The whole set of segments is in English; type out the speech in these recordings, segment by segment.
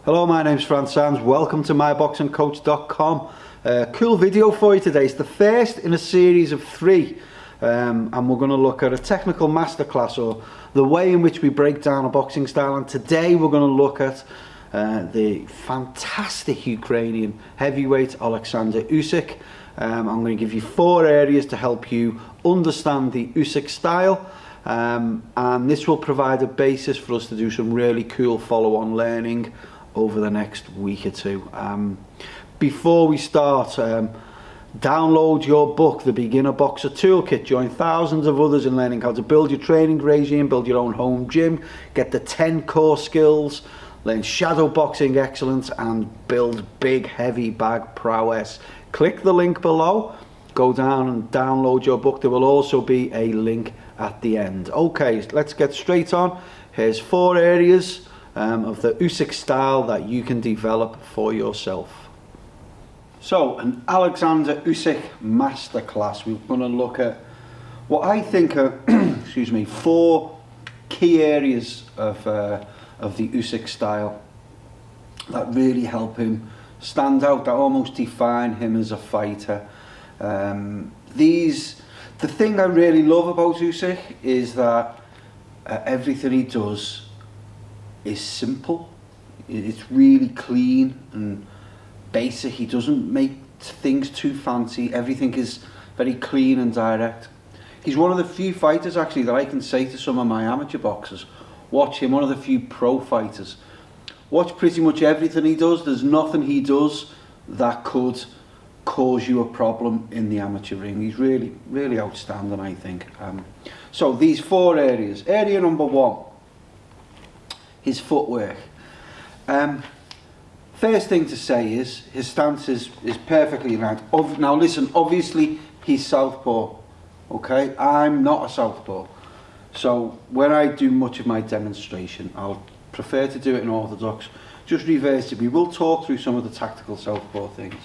Hello, my name's Franz Sands. Welcome to MyBoxingCoach.com. Cool video for you today. It's the first in a series of 3, and we're going to look at a technical masterclass, or the way in which we break down a boxing style. And today we're going to look at the fantastic Ukrainian heavyweight Oleksandr Usyk. I'm going to give you 4 areas to help you understand the Usyk style, and this will provide a basis for us to do some really cool follow-on learning over the next week or 2. Before we start, download your book, The Beginner Boxer Toolkit. Join thousands of others in learning how to build your training regime, build your own home gym, get the 10 core skills, learn shadow boxing excellence, and build big heavy bag prowess. Click the link below, go down and download your book. There will also be a link at the end. Okay, let's get straight on. Here's 4 areas of the Usyk style that you can develop for yourself. So, an Oleksandr Usyk masterclass. We're going to look at what I think are, 4 key areas of the Usyk style that really help him stand out, that almost define him as a fighter. The thing I really love about Usyk is that everything he does is simple. It's really clean and basic. He doesn't make things too fancy. Everything is very clean and direct. He's one of the few fighters actually that I can say to some of my amateur boxers, watch him, one of the few pro fighters. Watch pretty much everything he does. There's nothing he does that could cause you a problem in the amateur ring. He's really, really outstanding, I think. So these 4 areas. Area number 1, his footwork. First thing to say is his stance is perfectly right. Now listen, obviously he's Southpaw, okay? I'm not a Southpaw. So when I do much of my demonstration, I'll prefer to do it in orthodox. Just reverse it. We will talk through some of the tactical Southpaw things.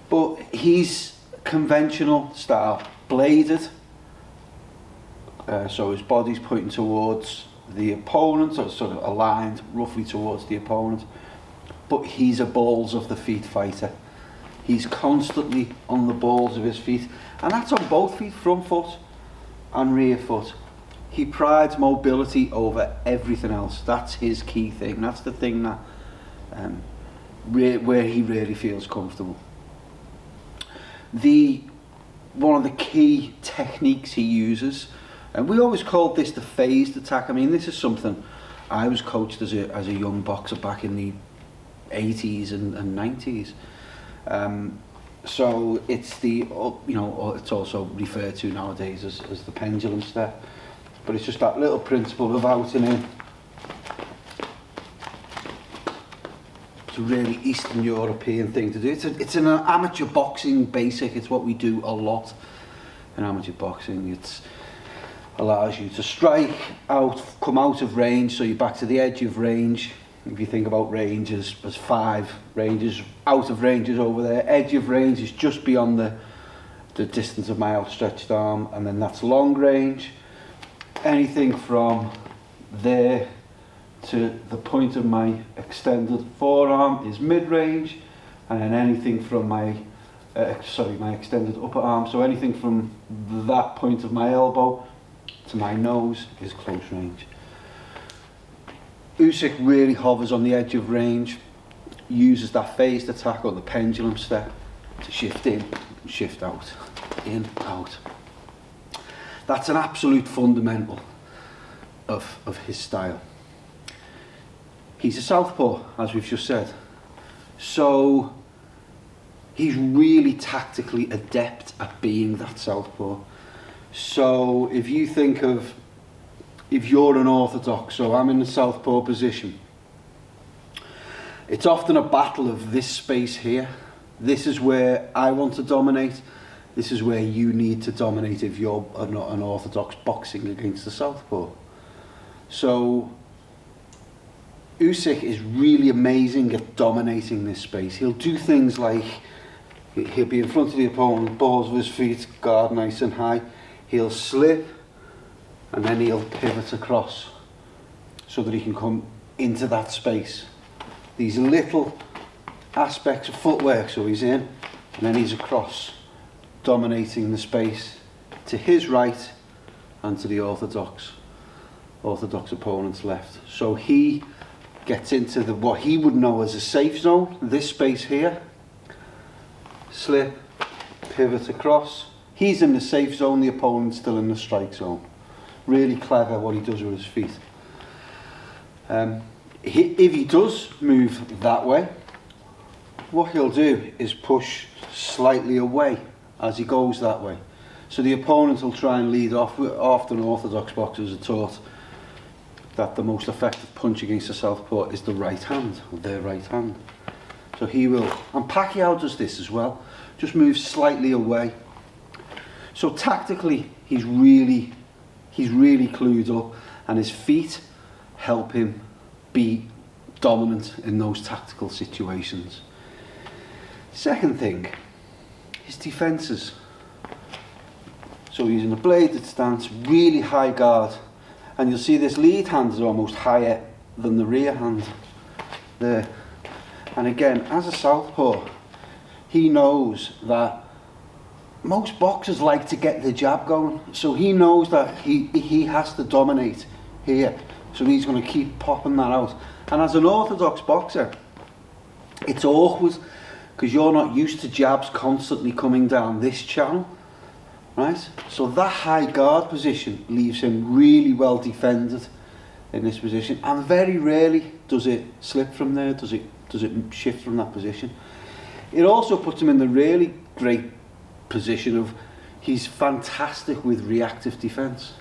But he's conventional style, bladed. So his body's pointing towards the opponent, or sort of aligned roughly towards the opponent. But he's a balls of the feet fighter. He's constantly on the balls of his feet, and that's on both feet, front foot and rear foot. He prides mobility over everything else. That's his key thing. That's the thing that where he really feels comfortable. One of the key techniques he uses, and we always called this the phased attack. I mean, this is something I was coached as a young boxer back in the 80s and 90s. So it's it's also referred to nowadays as the pendulum step. But it's just that little principle of out and in. It's a really Eastern European thing to do. It's an amateur boxing basic. It's what we do a lot in amateur boxing. It allows you to strike out, come out of range, so you're back to the edge of range. If you think about range as 5 ranges, out of range is over there, edge of range is just beyond the distance of my outstretched arm, and then that's long range. Anything from there to the point of my extended forearm is mid-range, and then anything from my extended upper arm, so anything from that point of my elbow to my nose is close range. Usyk really hovers on the edge of range, uses that phased attack or the pendulum step to shift in, shift out, in, out. That's an absolute fundamental of his style. He's a Southpaw, as we've just said. So he's really tactically adept at being that Southpaw. So if you think of, if you're an orthodox, so I'm in the Southpaw position, it's often a battle of this space here. This is where I want to dominate. This is where you need to dominate if you're not an orthodox boxing against the Southpaw. So Usyk is really amazing at dominating this space. He'll do things like, he'll be in front of the opponent, balls of his feet, guard nice and high. He'll slip, and then he'll pivot across so that he can come into that space these little aspects of footwork. So he's in, and then he's across, dominating the space to his right and to the orthodox opponent's left. So he gets into what he would know as a safe zone, this space here, slip, pivot across. He's in the safe zone, the opponent's still in the strike zone. Really clever what he does with his feet. If he does move that way, what he'll do is push slightly away as he goes that way. So the opponent will try and lead off. Often orthodox boxers are taught that the most effective punch against a southpaw is the right hand, or their right hand. So he will, and Pacquiao does this as well, just moves slightly away. So tactically, he's really clued up, and his feet help him be dominant in those tactical situations. Second thing, his defences. So he's in a bladed stance, really high guard, and you'll see this lead hand is almost higher than the rear hand there. And again, as a southpaw, he knows that most boxers like to get the jab going, so he knows that he has to dominate here, so he's going to keep popping that out. And as an orthodox boxer, it's awkward because you're not used to jabs constantly coming down this channel, right? So that high guard position leaves him really well defended in this position, and very rarely does it slip from there, does it shift from that position. It also puts him in the really great position of he's fantastic with reactive defense.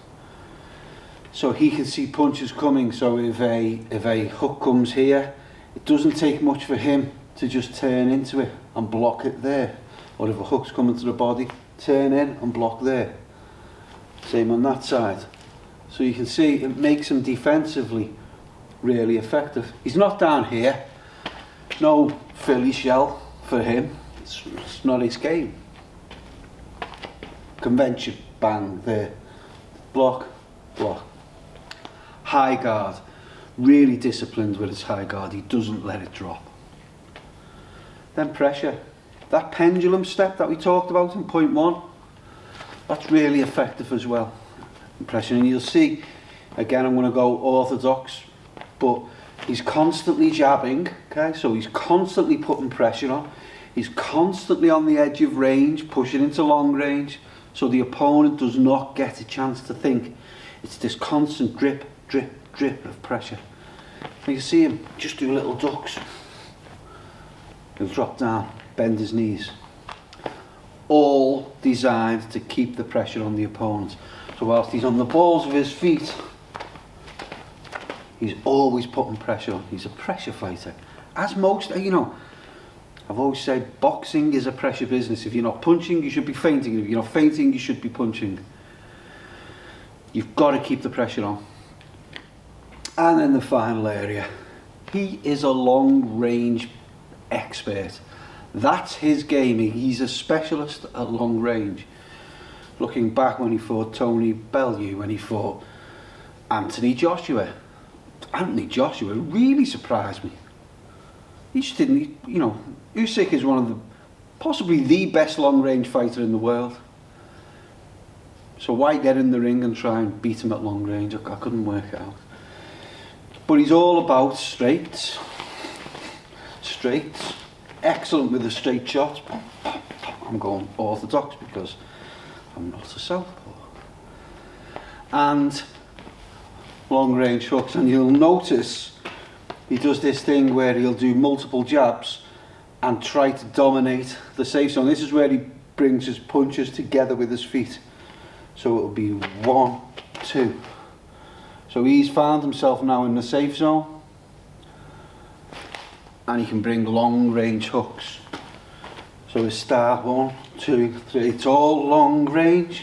So he can see punches coming, so if a hook comes here, it doesn't take much for him to just turn into it and block it there. Or if a hook's coming to the body, turn in and block there. Same on that side. So you can see it makes him defensively really effective. He's not down here. No Philly shell for him. It's not his game. Convention, bang, there. Block, block. High guard. Really disciplined with his high guard. He doesn't let it drop. Then pressure. That pendulum step that we talked about in point 1, that's really effective as well. Pressure, and you'll see, again, I'm going to go orthodox, but he's constantly jabbing, okay, so he's constantly putting pressure on. He's constantly on the edge of range, pushing into long range, so the opponent does not get a chance to think. It's this constant drip, drip, drip of pressure. And you see him just do little ducks. He'll drop down, bend his knees. All designed to keep the pressure on the opponent. So whilst he's on the balls of his feet, he's always putting pressure on. He's a pressure fighter. As most, you know, I've always said boxing is a pressure business. If you're not punching, you should be feinting. If you're not feinting, you should be punching. You've got to keep the pressure on. And then the final area. He is a long range expert. That's his game. He's a specialist at long range. Looking back when he fought Tony Bellew, when he fought Anthony Joshua really surprised me. He just didn't, you know, Usyk is one of the, possibly the best long range fighter in the world. So why get in the ring and try and beat him at long range? I couldn't work it out. But he's all about straights, excellent with the straight shots. I'm going orthodox because I'm not a southpaw. And long range hooks, and you'll notice he does this thing where he'll do multiple jabs and try to dominate the safe zone. This is where he brings his punches together with his feet. So it'll be 1, 2. So he's found himself now in the safe zone, and he can bring long range hooks. So his start 1, 2, 3. It's all long range.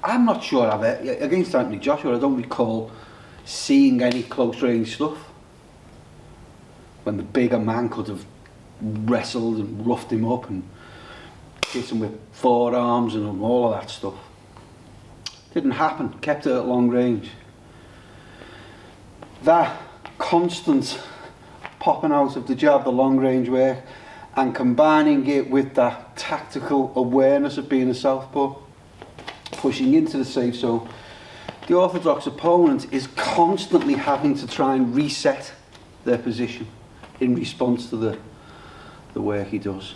I'm not sure against Anthony Joshua, I don't recall seeing any close range stuff when the bigger man could have wrestled and roughed him up and hit him with forearms and all of that stuff. Didn't happen. Kept it at long range. That constant popping out of the jab, the long range work, and combining it with that tactical awareness of being a southpaw, pushing into the safe zone. The orthodox opponent is constantly having to try and reset their position in response to the work he does.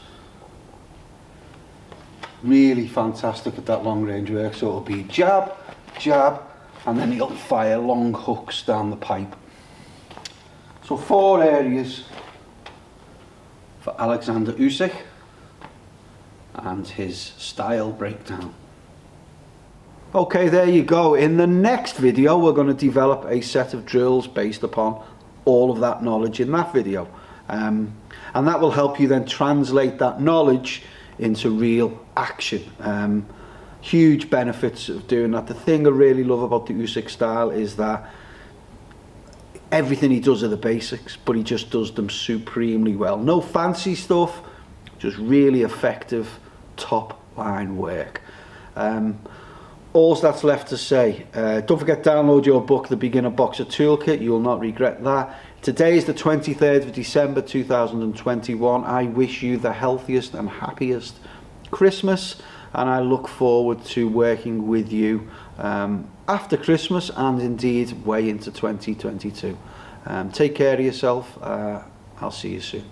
Really fantastic at that long range work. So it'll be jab, jab, and then he'll fire long hooks down the pipe. So 4 areas for Oleksandr Usyk and his style breakdown. Okay, there you go. In the next video, we're going to develop a set of drills based upon all of that knowledge in that video. And that will help you then translate that knowledge into real action. Huge benefits of doing that. The thing I really love about the Usyk style is that everything he does are the basics, but he just does them supremely well. No fancy stuff, just really effective top line work. All that's left to say, don't forget to download your book, The Beginner Boxer Toolkit. You will not regret that. Today is the 23rd of December 2021. I wish you the healthiest and happiest Christmas, and I look forward to working with you after Christmas and indeed way into 2022. Take care of yourself. I'll see you soon.